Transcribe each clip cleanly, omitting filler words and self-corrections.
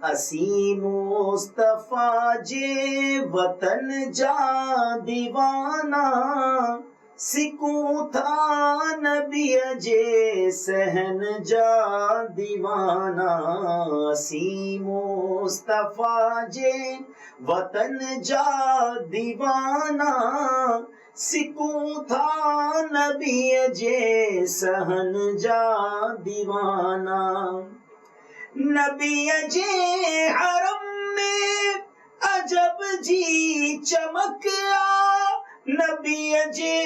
असी मुस्तफा जे वतन जा दीवाना, सिकूं था नबीअ जे सहन जा दीवाना। असी मुस्तफा जे वतन जा दीवाना, सिकूं था नबीअ जे सहन जा दीवाना। नबीअ जे हरम में अजब जी चमक आ, नबीअ जे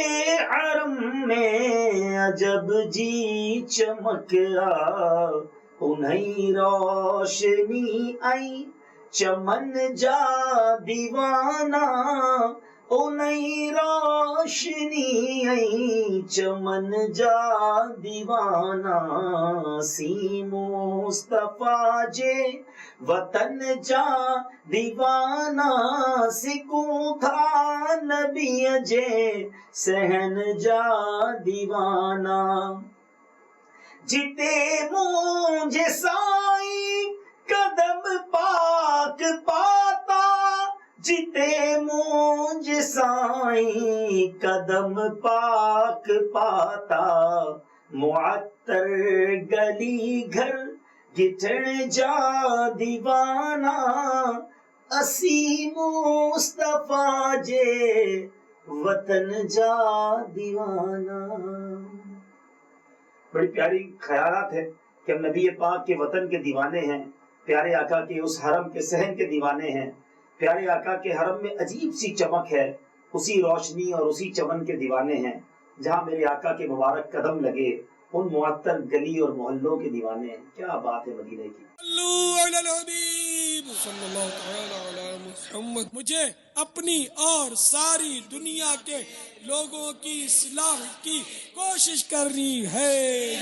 हरम में अजब जी चमक आ। उन्हीं रोशनी आई चमन जा दीवाना, उन्हीं रोशनी आई चमन जा दीवाना। सी मुस्तफा जे वतन जा दीवाना, सिकूं था नबीअ जे सहन जा दीवाना। जिते मुझे साईं कदम पाक पाता, जिते मुझे साईं कदम पाक पाता। मुअत्तर गली घर गिठण जा दीवाना, असी मुस्तफा जे वतन जा दीवाना। बड़ी प्यारी ख्यालात है कि हम नबी पाक के वतन के दीवाने हैं, प्यारे आका के उस हरम के सहन के दीवाने हैं। प्यारे आका के हरम में अजीब सी चमक है, उसी रोशनी और उसी चमन के दीवाने हैं। जहाँ मेरे आका के मुबारक कदम लगे उन मुअत्तर गली और मोहल्लों के दीवाने हैं। क्या बात है मदीने की। मुझे अपनी और सारी दुनिया के लोगों की इस्लाह की कोशिश करनी है।